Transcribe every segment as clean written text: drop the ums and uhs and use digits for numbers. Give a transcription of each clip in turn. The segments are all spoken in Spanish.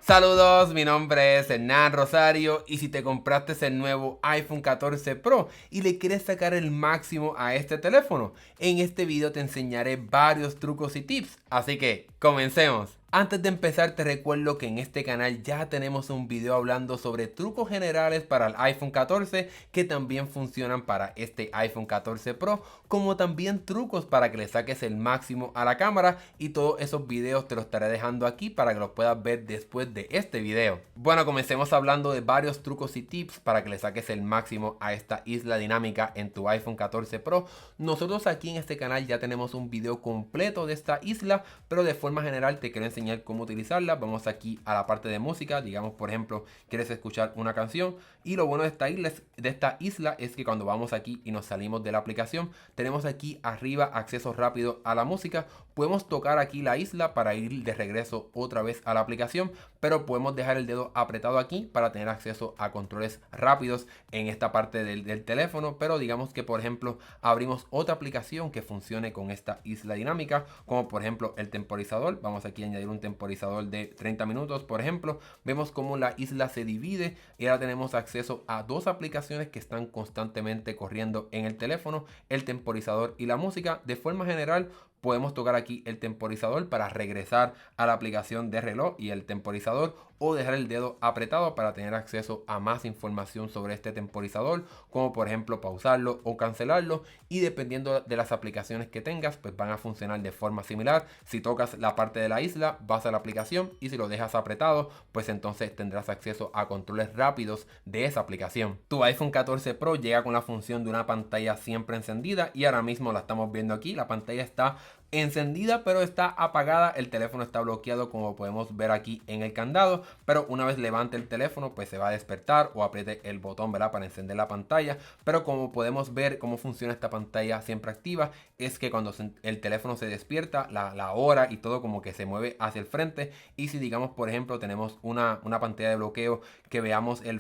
Saludos, mi nombre es Hernán Rosario y si te compraste el nuevo iPhone 14 Pro y le quieres sacar el máximo a este teléfono, en este video te enseñaré varios trucos y tips, así que comencemos. Antes de empezar te recuerdo que en este canal ya tenemos un video hablando sobre trucos generales para el iPhone 14 que también funcionan para este iPhone 14 Pro, como también trucos para que le saques el máximo a la cámara, y todos esos videos te los estaré dejando aquí para que los puedas ver después de este video. Bueno, comencemos hablando de varios trucos y tips para que le saques el máximo a esta isla dinámica en tu iPhone 14 Pro. Nosotros aquí en este canal ya tenemos un video completo de esta isla, pero de forma general te quiero enseñar cómo utilizarla. Vamos aquí a la parte de música, digamos por ejemplo quieres escuchar una canción, y lo bueno de esta isla es que cuando vamos aquí y nos salimos de la aplicación, tenemos aquí arriba acceso rápido a la música. Podemos tocar aquí la isla para ir de regreso otra vez a la aplicación, pero podemos dejar el dedo apretado aquí para tener acceso a controles rápidos en esta parte del teléfono. Pero digamos que por ejemplo abrimos otra aplicación que funcione con esta isla dinámica, como por ejemplo el temporizador. Vamos aquí a añadir un temporizador de 30 minutos por ejemplo. Vemos cómo la isla se divide y ahora tenemos acceso a dos aplicaciones que están constantemente corriendo en el teléfono: el temporizador y la música. De forma general podemos tocar aquí el temporizador para regresar a la aplicación de reloj y el temporizador, o dejar el dedo apretado para tener acceso a más información sobre este temporizador, como por ejemplo pausarlo o cancelarlo, y dependiendo de las aplicaciones que tengas pues van a funcionar de forma similar. Si tocas la parte de la isla vas a la aplicación, y si lo dejas apretado pues entonces tendrás acceso a controles rápidos de esa aplicación. Tu iPhone 14 Pro llega con la función de una pantalla siempre encendida, y ahora mismo la estamos viendo aquí. La pantalla está encendida pero está apagada, el teléfono está bloqueado como podemos ver aquí en el candado, pero una vez levante el teléfono pues se va a despertar o apriete el botón, ¿verdad?, para encender la pantalla. Pero como podemos ver cómo funciona esta pantalla siempre activa, es que cuando el teléfono se despierta, la hora y todo como que se mueve hacia el frente. Y si digamos por ejemplo tenemos una pantalla de bloqueo, que veamos el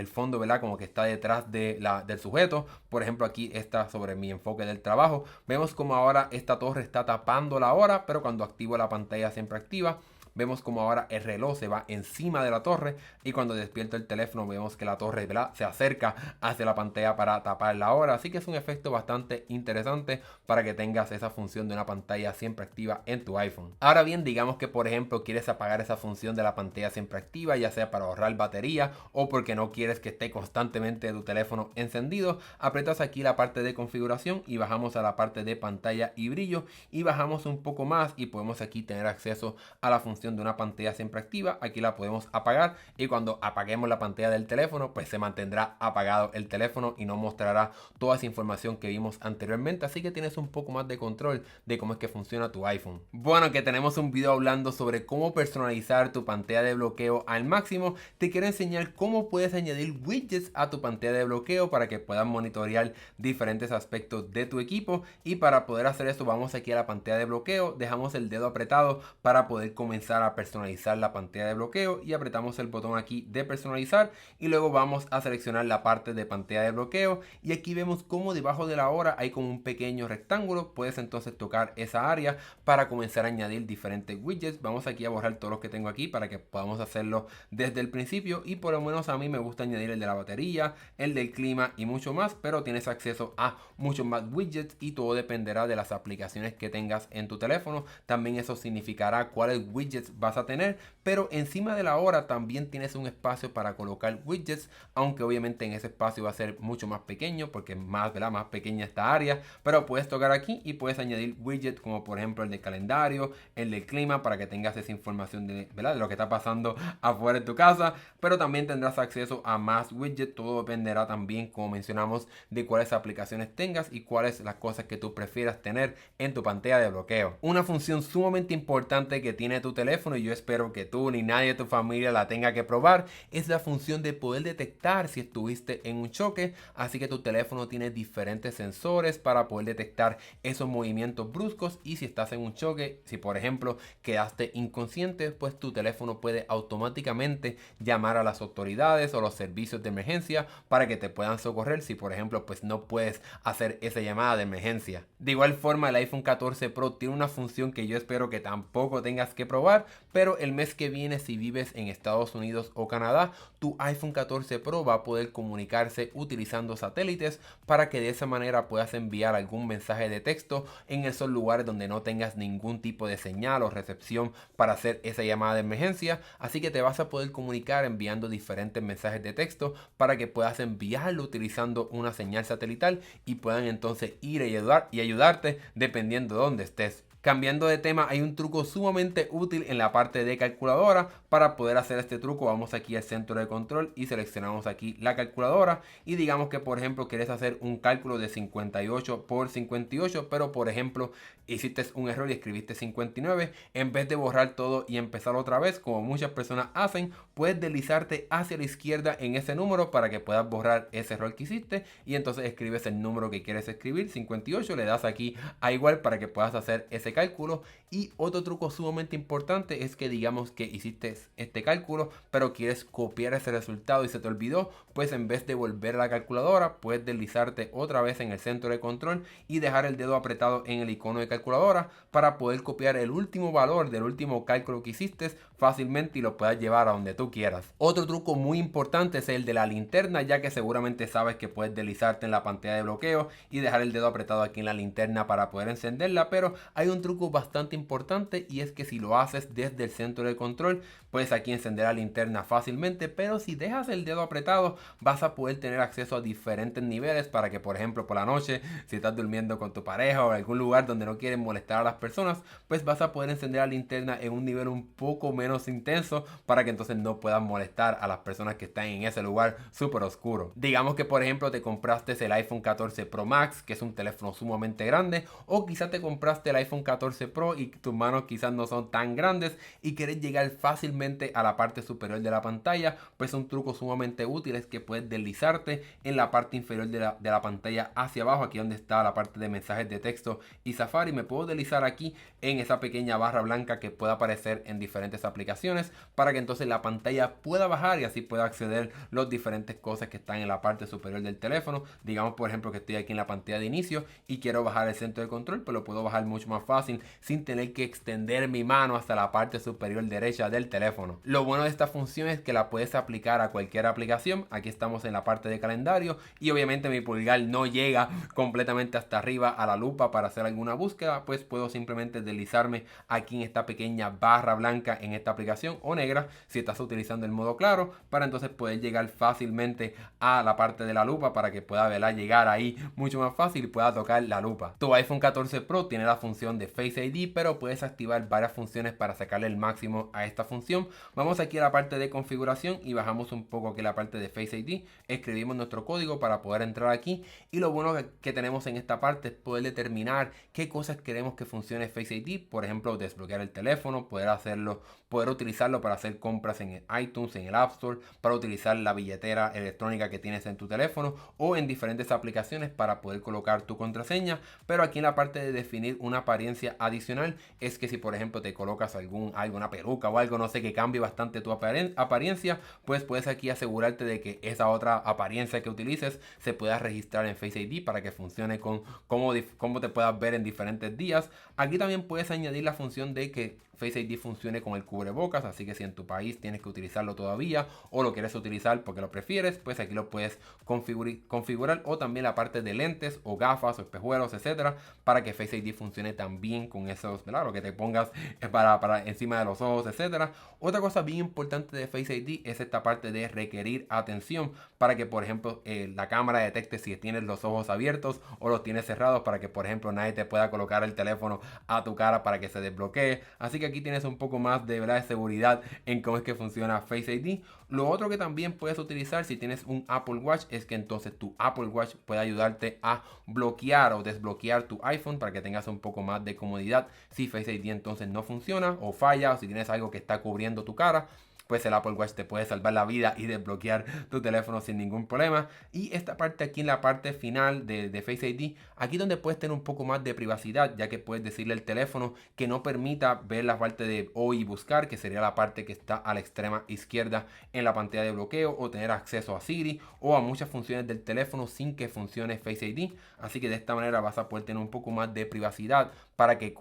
fondo, ¿verdad?, como que está detrás del sujeto. Por ejemplo aquí está sobre mi enfoque del trabajo, vemos como ahora esta torre está tapando la hora, pero cuando activo la pantalla siempre activa, vemos como ahora el reloj se va encima de la torre, y cuando despierto el teléfono vemos que la torre, ¿verdad?, se acerca hacia la pantalla para tapar la hora. Así que es un efecto bastante interesante para que tengas esa función de una pantalla siempre activa en tu iPhone. Ahora bien, digamos que por ejemplo quieres apagar esa función de la pantalla siempre activa, ya sea para ahorrar batería o porque no quieres que esté constantemente tu teléfono encendido. Apretas aquí la parte de configuración y bajamos a la parte de pantalla y brillo, y bajamos un poco más y podemos aquí tener acceso a la función de una pantalla siempre activa. Aquí la podemos apagar, y cuando apaguemos la pantalla del teléfono pues se mantendrá apagado el teléfono y no mostrará toda esa información que vimos anteriormente. Así que tienes un poco más de control de cómo es que funciona tu iPhone. Bueno, que tenemos un video hablando sobre cómo personalizar tu pantalla de bloqueo al máximo. Te quiero enseñar cómo puedes añadir widgets a tu pantalla de bloqueo para que puedas monitorear diferentes aspectos de tu equipo. Y para poder hacer esto vamos aquí a la pantalla de bloqueo, dejamos el dedo apretado para poder comenzar a personalizar la pantalla de bloqueo, y apretamos el botón aquí de personalizar, y luego vamos a seleccionar la parte de pantalla de bloqueo, y aquí vemos como debajo de la hora hay como un pequeño rectángulo. Puedes entonces tocar esa área para comenzar a añadir diferentes widgets. Vamos aquí a borrar todos los que tengo aquí para que podamos hacerlo desde el principio, y por lo menos a mí me gusta añadir el de la batería, el del clima y mucho más, pero tienes acceso a muchos más widgets y todo dependerá de las aplicaciones que tengas en tu teléfono. También eso significará cuáles widgets vas a tener, pero encima de la hora también tienes un espacio para colocar widgets, aunque obviamente en ese espacio va a ser mucho más pequeño porque es más, ¿verdad?, más pequeña esta área. Pero puedes tocar aquí y puedes añadir widgets como por ejemplo el de calendario, el del clima, para que tengas esa información ¿verdad?, de lo que está pasando afuera de tu casa. Pero también tendrás acceso a más widgets. Todo dependerá también, como mencionamos, de cuáles aplicaciones tengas y cuáles las cosas que tú prefieras tener en tu pantalla de bloqueo. Una función sumamente importante que tiene tu teléfono, y yo espero que tú ni nadie de tu familia la tenga que probar, es la función de poder detectar si estuviste en un choque. Así que tu teléfono tiene diferentes sensores para poder detectar esos movimientos bruscos, y si estás en un choque, si por ejemplo quedaste inconsciente, pues tu teléfono puede automáticamente llamar a las autoridades o los servicios de emergencia para que te puedan socorrer si por ejemplo pues no puedes hacer esa llamada de emergencia. De igual forma el iPhone 14 Pro tiene una función que yo espero que tampoco tengas que probar, lugar, pero el mes que viene, si vives en Estados Unidos o Canadá, tu iPhone 14 Pro va a poder comunicarse utilizando satélites para que de esa manera puedas enviar algún mensaje de texto en esos lugares donde no tengas ningún tipo de señal o recepción para hacer esa llamada de emergencia. Así que te vas a poder comunicar enviando diferentes mensajes de texto para que puedas enviarlo utilizando una señal satelital y puedan entonces ir y ayudarte dependiendo de dónde estés. Cambiando de tema, hay un truco sumamente útil en la parte de calculadora. Para poder hacer este truco, vamos aquí al centro de control y seleccionamos aquí la calculadora. Y digamos que, por ejemplo, quieres hacer un cálculo de 58 por 58, pero por ejemplo, hiciste un error y escribiste 59. En vez de borrar todo y empezar otra vez, como muchas personas hacen, puedes deslizarte hacia la izquierda en ese número para que puedas borrar ese error que hiciste. Y entonces escribes el número que quieres escribir, 58, le das aquí a igual para que puedas hacer ese cálculo. Y otro truco sumamente importante es que digamos que hiciste este cálculo pero quieres copiar ese resultado y se te olvidó, pues en vez de volver a la calculadora puedes deslizarte otra vez en el centro de control y dejar el dedo apretado en el icono de calculadora para poder copiar el último valor del último cálculo que hiciste fácilmente y lo puedas llevar a donde tú quieras. Otro truco muy importante es el de la linterna, ya que seguramente sabes que puedes deslizarte en la pantalla de bloqueo y dejar el dedo apretado aquí en la linterna para poder encenderla, pero hay un truco bastante importante y es que si lo haces desde el centro de control puedes aquí encender la linterna fácilmente, pero si dejas el dedo apretado vas a poder tener acceso a diferentes niveles para que, por ejemplo, por la noche, si estás durmiendo con tu pareja o en algún lugar donde no quieren molestar a las personas, pues vas a poder encender la linterna en un nivel un poco menos intenso para que entonces no puedan molestar a las personas que están en ese lugar súper oscuro. Digamos que, por ejemplo, te compraste el iPhone 14 Pro Max, que es un teléfono sumamente grande, o quizás te compraste el iPhone 14 Pro y tus manos quizás no son tan grandes y quieres llegar fácilmente a la parte superior de la pantalla, pues un truco sumamente útil es que puedes deslizarte en la parte inferior de la pantalla hacia abajo, aquí donde está la parte de mensajes de texto y Safari. Me puedo deslizar aquí en esa pequeña barra blanca que puede aparecer en diferentes aplicaciones para que entonces la pantalla pueda bajar y así pueda acceder las diferentes cosas que están en la parte superior del teléfono. Digamos, por ejemplo, que estoy aquí en la pantalla de inicio y quiero bajar el centro de control, pues lo puedo bajar mucho más fácil sin tener que extender mi mano hasta la parte superior derecha del teléfono. Lo bueno de esta función es que la puedes aplicar a cualquier aplicación. Aquí estamos en la parte de calendario y obviamente mi pulgar no llega completamente hasta arriba a la lupa para hacer alguna búsqueda, pues puedo simplemente deslizarme aquí en esta pequeña barra blanca en esta aplicación, o negra si estás utilizando el modo claro, para entonces poder llegar fácilmente a la parte de la lupa para que pueda llegar ahí mucho más fácil y pueda tocar la lupa. Tu iPhone 14 Pro tiene la función de Face ID, pero puedes activar varias funciones para sacarle el máximo a esta función. Vamos aquí a la parte de configuración y bajamos un poco aquí la parte de Face ID, escribimos nuestro código para poder entrar aquí y lo bueno que tenemos en esta parte es poder determinar qué cosas queremos que funcione Face ID. Por ejemplo, desbloquear el teléfono, poder utilizarlo para hacer compras en iTunes, en el App Store, para utilizar la billetera electrónica que tienes en tu teléfono o en diferentes aplicaciones para poder colocar tu contraseña. Pero aquí en la parte de definir una apariencia adicional es que si por ejemplo te colocas alguna peluca o algo, no sé, que cambie bastante tu apariencia, pues puedes aquí asegurarte de que esa otra apariencia que utilices se pueda registrar en Face ID para que funcione con cómo te puedas ver en diferentes días. Aquí también puedes añadir la función de que Face ID funcione con el cubrebocas, así que si en tu país tienes que utilizarlo todavía o lo quieres utilizar porque lo prefieres, pues aquí lo puedes configurar, o también la parte de lentes o gafas o espejuelos, etcétera, para que Face ID funcione también con esos, ¿verdad? Lo que te pongas para encima de los ojos, etcétera. Otra cosa bien importante de Face ID es esta parte de requerir atención para que, por ejemplo, la cámara detecte si tienes los ojos abiertos o los tienes cerrados, para que, por ejemplo, nadie te pueda colocar el teléfono a tu cara para que se desbloquee. Así que aquí tienes un poco más de seguridad en cómo es que funciona Face ID. Lo otro que también puedes utilizar si tienes un Apple Watch es que entonces tu Apple Watch puede ayudarte a bloquear o desbloquear tu iPhone para que tengas un poco más de comodidad si Face ID entonces no funciona o falla, o si tienes algo que está cubriendo tu cara. pues el Apple Watch te puede salvar la vida y desbloquear tu teléfono sin ningún problema. Y esta parte aquí en la parte final de Face ID, aquí donde puedes tener un poco más de privacidad, ya que puedes decirle al teléfono que no permita ver la parte de hoy y buscar, que sería la parte que está a la extrema izquierda en la pantalla de bloqueo, o tener acceso a Siri o a muchas funciones del teléfono sin que funcione Face ID. Así que de esta manera vas a poder tener un poco más de privacidad para que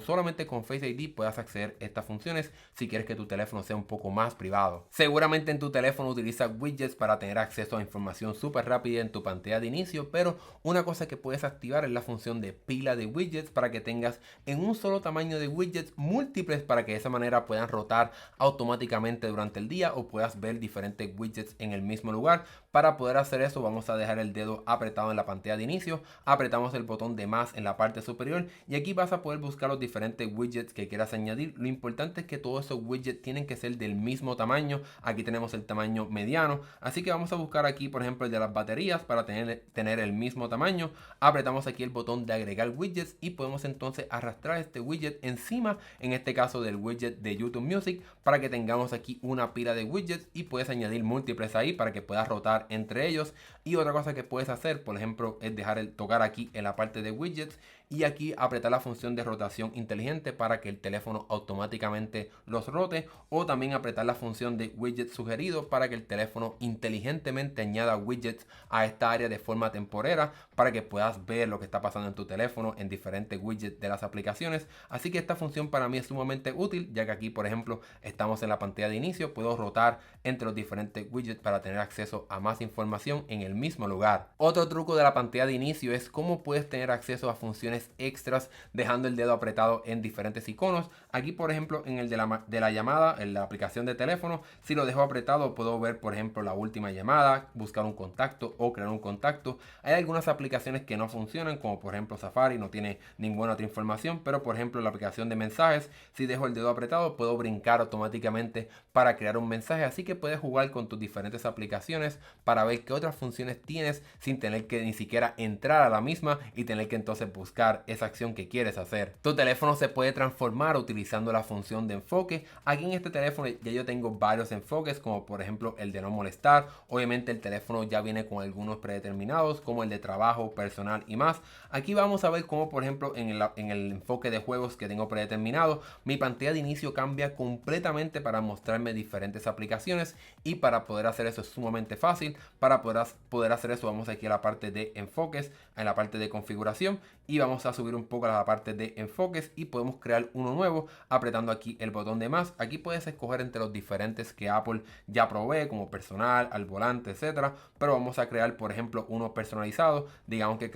solamente con Face ID puedas acceder a estas funciones si quieres que tu teléfono sea un poco más privado. Seguramente en tu teléfono utilizas widgets para tener acceso a información súper rápida en tu pantalla de inicio, pero una cosa que puedes activar es la función de pila de widgets para que tengas en un solo tamaño de widgets múltiples, para que de esa manera puedan rotar automáticamente durante el día o puedas ver diferentes widgets en el mismo lugar. Para poder hacer eso, vamos a dejar el dedo apretado en la pantalla de inicio, apretamos el botón de más en la parte superior y aquí vas a poder buscar los diferentes widgets que quieras añadir. Lo importante es que todos esos widgets tienen que ser del mismo tamaño. Aquí tenemos el tamaño mediano, así que vamos a buscar aquí por ejemplo el de las baterías para tener el mismo tamaño. Apretamos aquí el botón de agregar widgets y podemos entonces arrastrar este widget encima, en este caso del widget de YouTube Music, para que tengamos aquí una pila de widgets y puedes añadir múltiples ahí para que puedas rotar entre ellos. Y otra cosa que puedes hacer, por ejemplo, es tocar aquí en la parte de widgets y aquí apretar la función de rotación inteligente para que el teléfono automáticamente los rote, o también apretar la función de widget sugerido para que el teléfono inteligentemente añada widgets a esta área de forma temporera, para que puedas ver lo que está pasando en tu teléfono en diferentes widgets de las aplicaciones. Así que esta función para mí es sumamente útil, ya que aquí por ejemplo estamos en la pantalla de inicio, puedo rotar entre los diferentes widgets para tener acceso a más información en el mismo lugar. Otro truco de la pantalla de inicio es cómo puedes tener acceso a funciones extras dejando el dedo apretado en diferentes iconos. Aquí por ejemplo en el de la llamada, en la aplicación de teléfono, si lo dejo apretado puedo ver por ejemplo la última llamada, buscar un contacto o crear un contacto. Hay algunas aplicaciones que no funcionan, como por ejemplo Safari no tiene ninguna otra información, pero por ejemplo la aplicación de mensajes, si dejo el dedo apretado puedo brincar automáticamente para crear un mensaje. Así que puedes jugar con tus diferentes aplicaciones para ver qué otras funciones tienes sin tener que ni siquiera entrar a la misma y tener que entonces buscar esa acción que quieres hacer. Tu teléfono se puede transformar utilizando la función de enfoque. Aquí en este teléfono ya yo tengo varios enfoques, como por ejemplo el de no molestar. Obviamente el teléfono ya viene con algunos predeterminados, como el de trabajo, personal y más. Aquí vamos a ver cómo por ejemplo en el enfoque de juegos que tengo predeterminado, mi pantalla de inicio cambia completamente para mostrarme diferentes aplicaciones, y para poder hacer eso es sumamente fácil. Para poder hacer eso vamos aquí a la parte de enfoques, en la parte de configuración, y vamos a subir un poco a la parte de enfoques y podemos crear uno nuevo apretando aquí el botón de más. Aquí puedes escoger entre los diferentes que Apple ya provee, como personal, al volante, etcétera, pero vamos a crear por ejemplo uno personalizado. Digamos que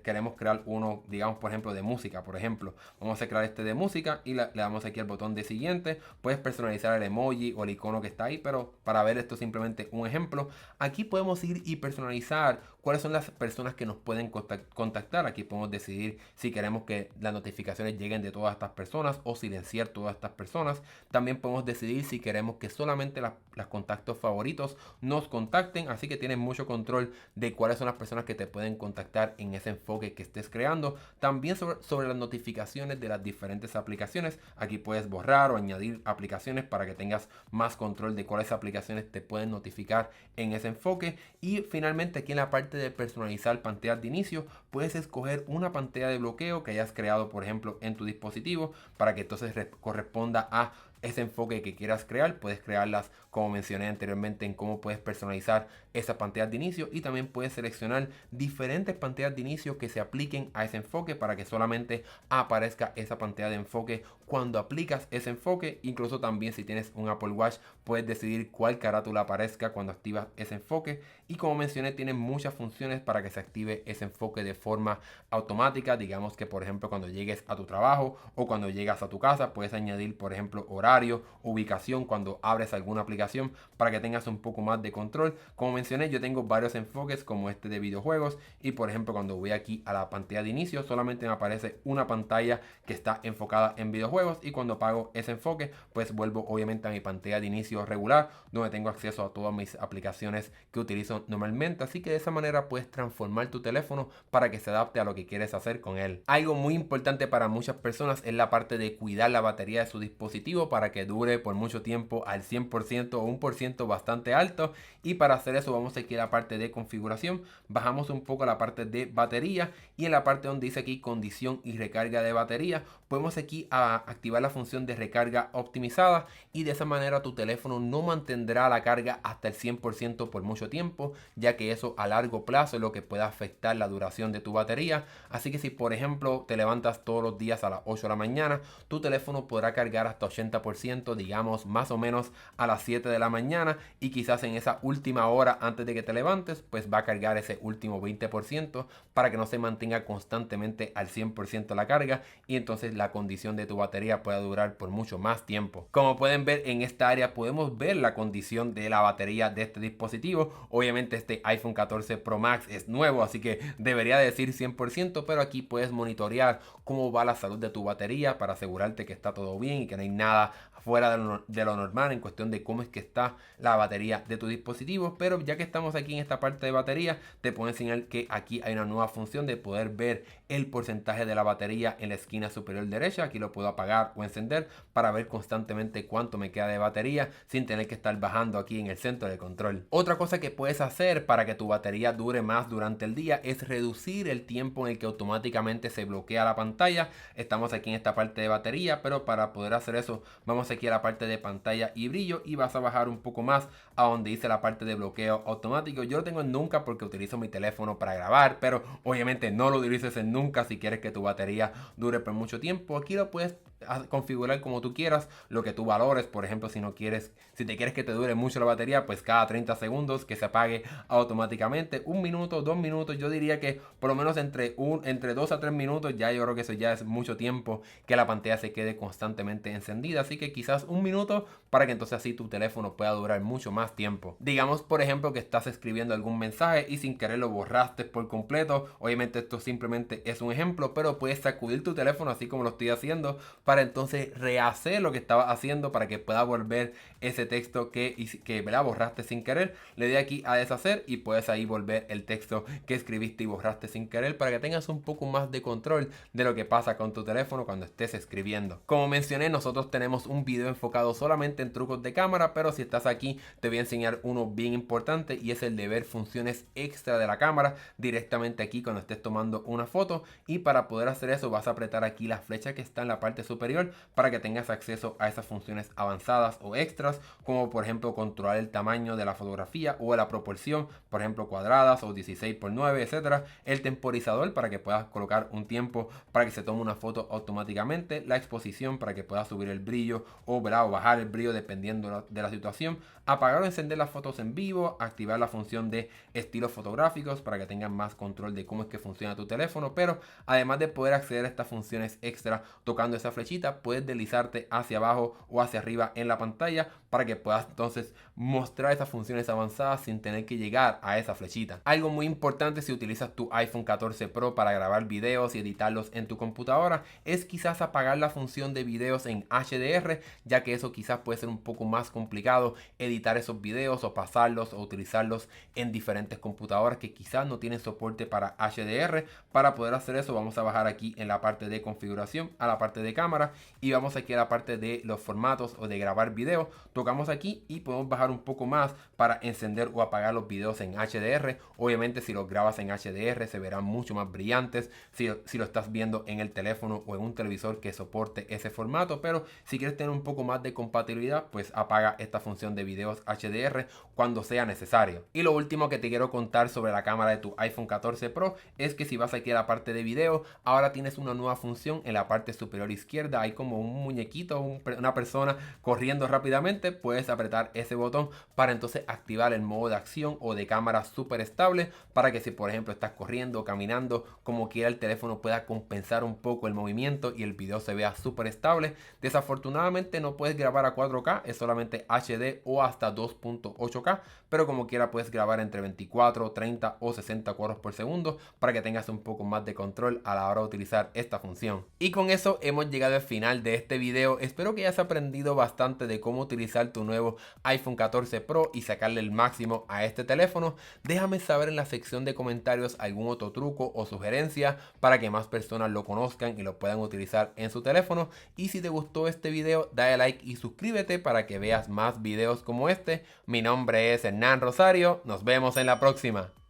queremos crear uno, digamos por ejemplo de música. Por ejemplo vamos a crear este de música y le damos aquí el botón de siguiente. Puedes personalizar el emoji o el icono que está ahí, pero para ver esto simplemente un ejemplo. Aquí podemos ir y personalizar cuáles son las personas que nos pueden contactar. Aquí podemos decidir si queremos que las notificaciones lleguen de todas estas personas o silenciar todas estas personas. También podemos decidir si queremos que solamente los contactos favoritos nos contacten. Así que tienes mucho control de cuáles son las personas que te pueden contactar en ese enfoque que estés creando. También sobre las notificaciones de las diferentes aplicaciones. Aquí puedes borrar o añadir aplicaciones para que tengas más control de cuáles aplicaciones te pueden notificar en ese enfoque. Y finalmente aquí en la parte de personalizar pantallas de inicio, puedes escoger una pantalla de bloqueo que hayas creado por ejemplo en tu dispositivo, para que entonces corresponda a ese enfoque que quieras crear. Puedes crearlas como mencioné anteriormente en cómo puedes personalizar esas pantallas de inicio, y también puedes seleccionar diferentes pantallas de inicio que se apliquen a ese enfoque para que solamente aparezca esa pantalla de enfoque cuando aplicas ese enfoque. Incluso también si tienes un Apple Watch puedes decidir cuál carátula aparezca cuando activas ese enfoque, y como mencioné tiene muchas funciones para que se active ese enfoque de forma automática. Digamos que por ejemplo cuando llegues a tu trabajo o cuando llegas a tu casa puedes añadir por ejemplo horario, ubicación cuando abres alguna aplicación, para que tengas un poco más de control. Como mencioné yo tengo varios enfoques como este de videojuegos, y por ejemplo cuando voy aquí a la pantalla de inicio solamente me aparece una pantalla que está enfocada en videojuegos, y cuando apago ese enfoque pues vuelvo obviamente a mi pantalla de inicio regular donde tengo acceso a todas mis aplicaciones que utilizo normalmente. Así que de esa manera puedes transformar tu teléfono para que se adapte a lo que quieres hacer con él. Algo muy importante para muchas personas es la parte de cuidar la batería de su dispositivo para para que dure por mucho tiempo al 100% o un por ciento bastante alto. Y para hacer eso vamos aquí a la parte de configuración, bajamos un poco a la parte de batería y en la parte donde dice aquí condición y recarga de batería, podemos aquí activar la función de recarga optimizada y de esa manera tu teléfono no mantendrá la carga hasta el 100% por mucho tiempo, ya que eso a largo plazo es lo que puede afectar la duración de tu batería. Así que si por ejemplo te levantas todos los días a las 8 de la mañana, tu teléfono podrá cargar hasta 80%, digamos más o menos a las 7 de la mañana, y quizás en esa última hora antes de que te levantes pues va a cargar ese último 20% para que no se mantenga constantemente al 100% la carga y entonces la condición de tu batería pueda durar por mucho más tiempo. Como pueden ver en esta área podemos ver la condición de la batería de este dispositivo. Obviamente este iPhone 14 Pro Max es nuevo, así que debería decir 100%, pero aquí puedes monitorear cómo va la salud de tu batería para asegurarte que está todo bien y que no hay nada fuera de lo normal en cuestión de cómo es que está la batería de tu dispositivo. Pero ya que estamos aquí en esta parte de batería, te puedo enseñar que aquí hay una nueva función de poder ver el porcentaje de la batería en la esquina superior derecha. Aquí lo puedo apagar o encender para ver constantemente cuánto me queda de batería sin tener que estar bajando aquí en el centro de control. Otra cosa que puedes hacer para que tu batería dure más durante el día es reducir el tiempo en el que automáticamente se bloquea la pantalla. Estamos aquí en esta parte de batería, pero para poder hacer eso vamos aquí a la parte de pantalla y brillo y vas a bajar un poco más a donde dice la parte de bloqueo automático. Yo lo tengo en nunca porque utilizo mi teléfono para grabar, pero obviamente no lo utilices en nunca si quieres que tu batería dure por mucho tiempo. Aquí lo puedes configurar como tú quieras, lo que tú valores. Por ejemplo, si te quieres que te dure mucho la batería, pues cada 30 segundos que se apague automáticamente. 1 minuto, 2 minutos, yo diría que por lo menos entre 2 a 3 minutos, ya yo creo que eso ya es mucho tiempo que la pantalla se quede constantemente encendida. Así que quizás 1 minuto para que entonces así tu teléfono pueda durar mucho más tiempo. Digamos por ejemplo que estás escribiendo algún mensaje y sin querer lo borraste por completo. Obviamente esto simplemente es un ejemplo, pero puedes sacudir tu teléfono así como lo estoy haciendo para entonces rehacer lo que estabas haciendo para que pueda volver ese texto que borraste sin querer. Le doy aquí a deshacer y puedes ahí volver el texto que escribiste y borraste sin querer para que tengas un poco más de control de lo que pasa con tu teléfono cuando estés escribiendo. Como mencioné, nosotros tenemos un video enfocado solamente en trucos de cámara, pero si estás aquí te voy a enseñar uno bien importante y es el de ver funciones extra de la cámara directamente aquí cuando estés tomando una foto. Y para poder hacer eso vas a apretar aquí la flecha que está en la parte superior para que tengas acceso a esas funciones avanzadas o extras, como por ejemplo controlar el tamaño de la fotografía o la proporción, por ejemplo cuadradas o 16:9, etcétera. El temporizador para que puedas colocar un tiempo para que se tome una foto automáticamente, la exposición para que puedas subir el brillo o bajar el brillo dependiendo de la situación, apagar o encender las fotos en vivo, activar la función de estilos fotográficos para que tengan más control de cómo es que funciona tu teléfono. Pero además de poder acceder a estas funciones extra tocando esa flechita, puedes deslizarte hacia abajo o hacia arriba en la pantalla para que puedas entonces mostrar esas funciones avanzadas sin tener que llegar a esa flechita. Algo muy importante si utilizas tu iPhone 14 Pro para grabar videos y editarlos en tu computadora es quizás apagar la función de videos en HDR, ya que eso quizás puede ser un poco más complicado editar esos videos o pasarlos o utilizarlos en diferentes computadoras que quizás no tienen soporte para HDR. Para poder hacer eso vamos a bajar aquí en la parte de configuración a la parte de cámara y vamos aquí a la parte de los formatos o de grabar video. Tocamos aquí y podemos bajar un poco más para encender o apagar los videos en HDR. Obviamente si los grabas en HDR se verán mucho más brillantes si lo estás viendo en el teléfono o en un televisor que soporte ese formato. Pero si quieres tener un poco más de compatibilidad, pues apaga esta función de videos HDR cuando sea necesario. Y lo último que te quiero contar sobre la cámara de tu iPhone 14 Pro es que si vas aquí a la parte de video, ahora tienes una nueva función en la parte superior izquierda. Hay como un muñequito, una persona corriendo rápidamente. Puedes apretar ese botón para entonces activar el modo de acción o de cámara súper estable para que si por ejemplo estás corriendo o caminando, como quiera el teléfono pueda compensar un poco el movimiento y el video se vea súper estable. Desafortunadamente no puedes grabar a 4K, es solamente HD o hasta 2.8K, pero como quiera puedes grabar entre 24, 30 o 60 cuadros por segundo para que tengas un poco más de control a la hora de utilizar esta función. Y con eso hemos llegado llegado al final de este video. Espero que hayas aprendido bastante de cómo utilizar tu nuevo iPhone 14 Pro y sacarle el máximo a este teléfono. Déjame saber en la sección de comentarios algún otro truco o sugerencia para que más personas lo conozcan y lo puedan utilizar en su teléfono. Y si te gustó este video, dale like y suscríbete para que veas más videos como este. Mi nombre es Hernán Rosario. Nos vemos en la próxima.